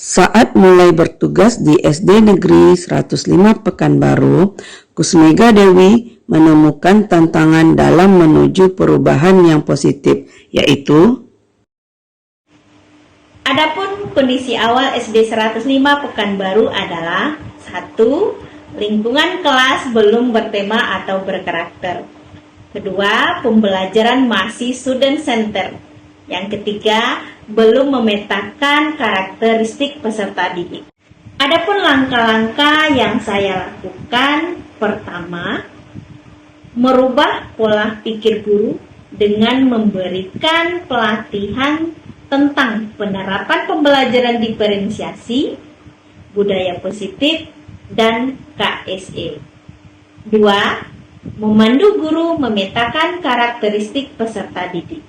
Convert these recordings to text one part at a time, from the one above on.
Saat mulai bertugas di SD Negeri 105 Pekanbaru, Kusmega Dewi menemukan tantangan dalam menuju perubahan yang positif, yaitu Adapun kondisi awal SD 105 Pekanbaru adalah 1. Lingkungan kelas belum bertema atau berkarakter. 2. Pembelajaran masih student center. Yang ketiga, belum memetakan karakteristik peserta didik. Adapun langkah-langkah yang saya lakukan, pertama, merubah pola pikir guru dengan memberikan pelatihan tentang penerapan pembelajaran diferensiasi, budaya positif, dan KSE. 2. Memandu guru memetakan karakteristik peserta didik.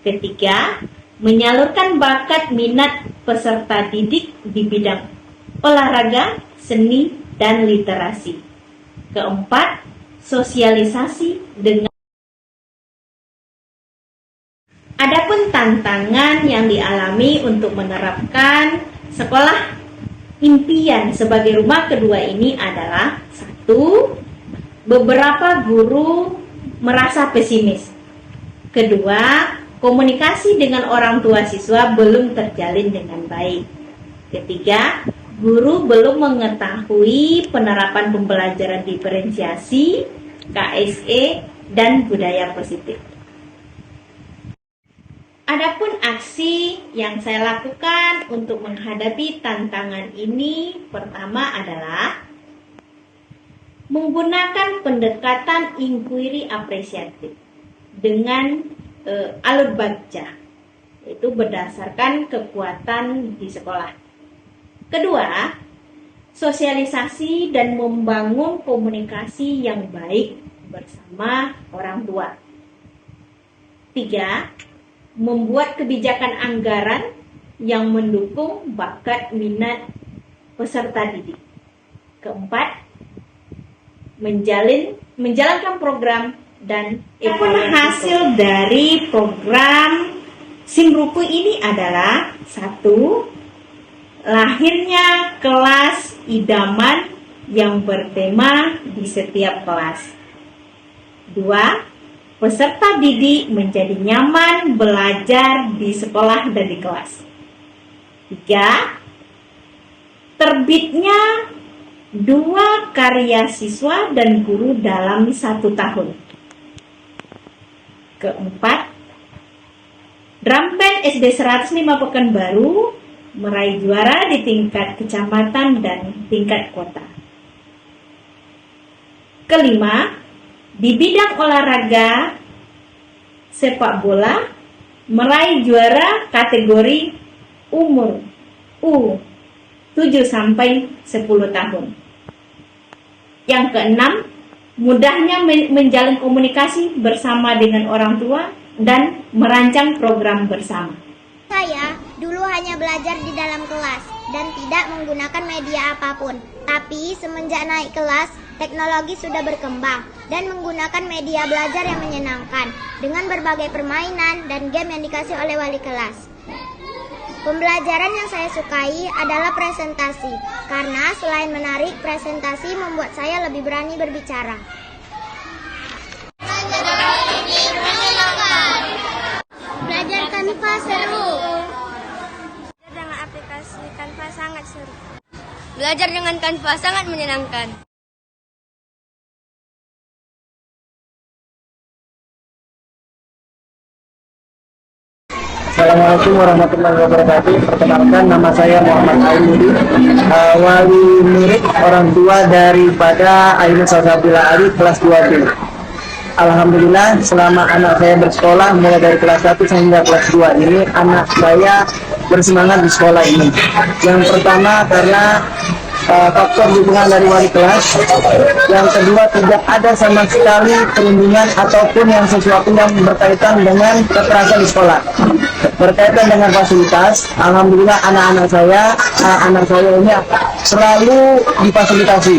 Ketiga, menyalurkan bakat minat peserta didik di bidang olahraga, seni, dan literasi. Keempat, sosialisasi dengan. Adapun tantangan yang dialami untuk menerapkan sekolah impian sebagai rumah kedua ini adalah 1. Beberapa guru merasa pesimis. Kedua, komunikasi dengan orang tua siswa belum terjalin dengan baik. Ketiga, guru belum mengetahui penerapan pembelajaran diferensiasi, KSE, dan budaya positif. Adapun aksi yang saya lakukan untuk menghadapi tantangan ini, pertama adalah menggunakan pendekatan inquiry apresiatif dengan alur baca, yaitu berdasarkan kekuatan di sekolah. Kedua, sosialisasi dan membangun komunikasi yang baik bersama orang tua. 3. Membuat kebijakan anggaran yang mendukung bakat minat peserta didik. Keempat, menjalankan program dan hasil dari program Simruku ini adalah 1. Lahirnya kelas idaman yang bertema di setiap kelas. 2. Peserta didik menjadi nyaman belajar di sekolah dan di kelas. 3. Terbitnya 2 karya siswa dan guru dalam 1 tahun. Keempat, drum band SD 105 Pekanbaru meraih juara di tingkat kecamatan dan tingkat kota. Kelima, di bidang olahraga sepak bola meraih juara kategori umur U7 sampai 10 tahun. Yang keenam, mudahnya menjalin komunikasi bersama dengan orang tua dan merancang program bersama. Saya dulu hanya belajar di dalam kelas dan tidak menggunakan media apapun. Tapi semenjak naik kelas, teknologi sudah berkembang dan menggunakan media belajar yang menyenangkan dengan berbagai permainan dan game yang dikasih oleh wali kelas. Pembelajaran yang saya sukai adalah presentasi, karena selain menarik, presentasi membuat saya lebih berani berbicara. Belajar Canva seru. Belajar dengan aplikasi Canva sangat seru. Belajar dengan Canva sangat menyenangkan. Assalamualaikum warahmatullahi wabarakatuh. Perkenalkan, nama saya Muhammad Aini, wali murid orang tua daripada Aini Salsabila Ali kelas 2B. Alhamdulillah, selama anak saya bersekolah mulai dari kelas 1 hingga kelas 2 ini, anak saya bersemangat di sekolah ini. Yang pertama karena faktor dukungan dari wali kelas. Yang kedua, tidak ada sama sekali perundungan ataupun yang sesuatu yang berkaitan dengan kekerasan di sekolah. Berkaitan dengan fasilitas, alhamdulillah anak saya ini selalu difasilitasi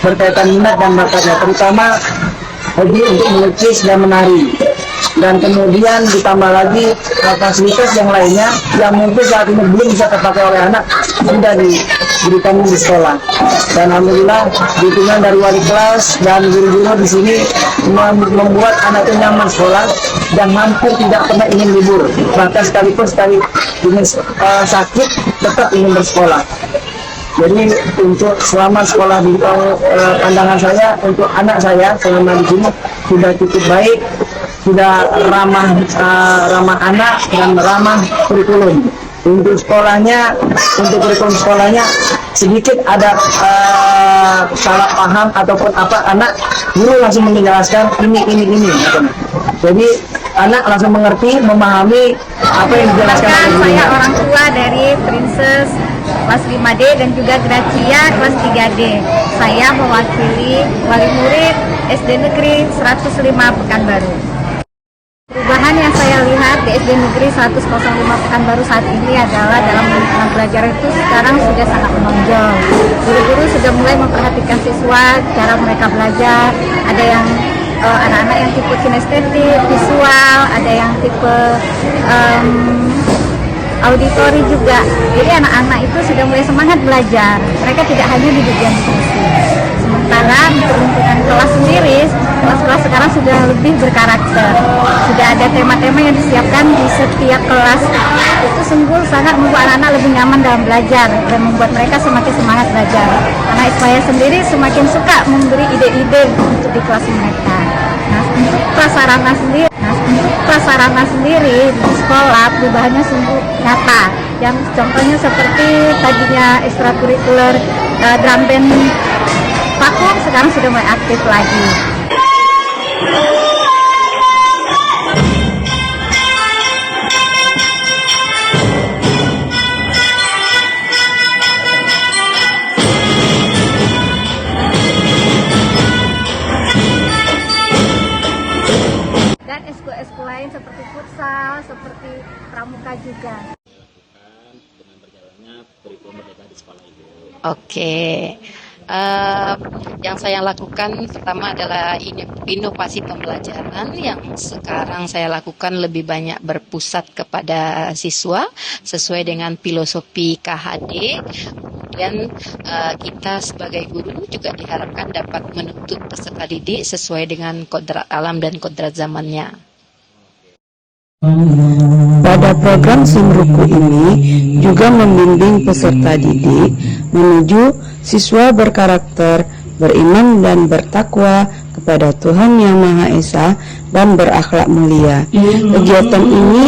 berkaitan minat dan bakatnya, terutama hobi untuk melukis dan menari. dan kemudian ditambah lagi fasilitas yang lainnya yang mungkin saat ini belum bisa terpakai oleh anak sudah diberikan di sekolah. Dan alhamdulillah dukungan dari wali kelas dan guru-guru di sini membuat anak itu nyaman sekolah dan hampir tidak pernah ingin libur, bahkan sekalipun ingin sakit tetap ingin bersekolah. Jadi untuk selama sekolah di pandangan saya, untuk anak saya selama di sini sudah cukup baik, sudah ramah anak dan ramah kurikulum. Untuk sekolahnya, untuk kurikulum sekolahnya sedikit ada salah paham ataupun apa, anak guru langsung menjelaskan ini. Jadi anak langsung mengerti, memahami apa yang dijelaskan oleh gurunya. Saya orang tua dari Princess kelas 5D dan juga Gracia kelas 3D. Saya mewakili wali murid SD Negeri 105 Pekanbaru. Perubahan yang saya lihat di SD Negeri 105 Pekanbaru saat ini adalah dalam lingkungan belajar itu sekarang sudah sangat menonjol. Guru-guru sudah mulai memperhatikan siswa, cara mereka belajar. Ada yang anak-anak yang tipe kinestetik, visual, ada yang tipe auditori juga. Jadi anak-anak itu sudah mulai semangat belajar. Mereka tidak hanya duduk diam di kursi. Sementara untuk lingkungan kelas sendiri, kelas-kelas sekarang sudah lebih berkarakter. Sudah ada tema-tema yang disiapkan di setiap kelas. Itu sungguh sangat membuat anak-anak lebih nyaman dalam belajar dan membuat mereka semakin semangat belajar. Karena saya sendiri semakin suka memberi ide-ide untuk di kelas mereka. Nah, untuk prasarana sendiri di sekolah perubahannya sungguh nyata. Yang contohnya seperti tadinya ekstrakurikuler drum band vakum sekarang sudah mulai aktif lagi. Dan eskul lain seperti futsal, seperti pramuka juga. Dengan berjalannya kurikulum Merdeka di sekolah itu. Oke, yang saya lakukan pertama adalah inovasi pembelajaran yang sekarang saya lakukan lebih banyak berpusat kepada siswa sesuai dengan filosofi KHD. Kemudian kita sebagai guru juga diharapkan dapat menuntut peserta didik sesuai dengan kodrat alam dan kodrat zamannya. Pada program Simruku ini juga membimbing peserta didik menuju siswa berkarakter, beriman dan bertakwa kepada Tuhan Yang Maha Esa dan berakhlak mulia. Kegiatan ini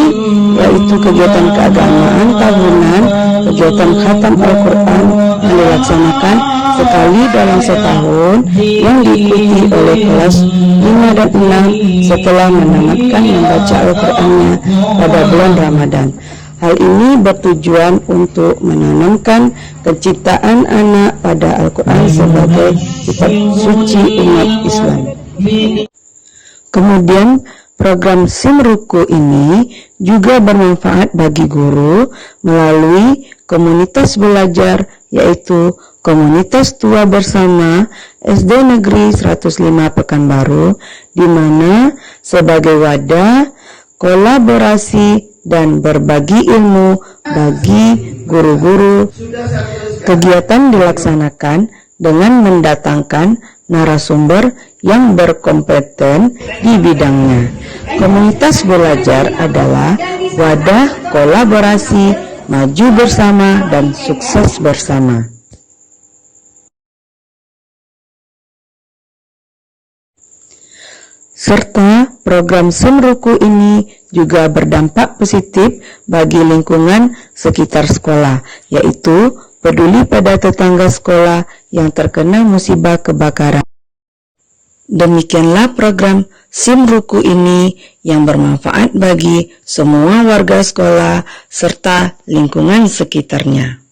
yaitu kegiatan keagamaan tahunan, kegiatan khatam Al-Quran yang dilaksanakan sekali dalam setahun yang diikuti oleh kelas 5 dan 6 setelah menamatkan membaca Al-Qurannya pada bulan Ramadan. Hal ini bertujuan untuk menanamkan kecintaan anak pada Al-Quran sebagai kitab suci umat Islam. Kemudian program Simruku ini juga bermanfaat bagi guru melalui komunitas belajar, yaitu Komunitas Tua Bersama SD Negeri 105 Pekanbaru, di mana sebagai wadah kolaborasi dan berbagi ilmu bagi guru-guru. Kegiatan dilaksanakan dengan mendatangkan narasumber yang berkompeten di bidangnya. Komunitas belajar adalah wadah kolaborasi, maju bersama dan sukses bersama. Serta program Simruku ini juga berdampak positif bagi lingkungan sekitar sekolah, yaitu peduli pada tetangga sekolah yang terkena musibah kebakaran. Demikianlah program Simruku ini yang bermanfaat bagi semua warga sekolah serta lingkungan sekitarnya.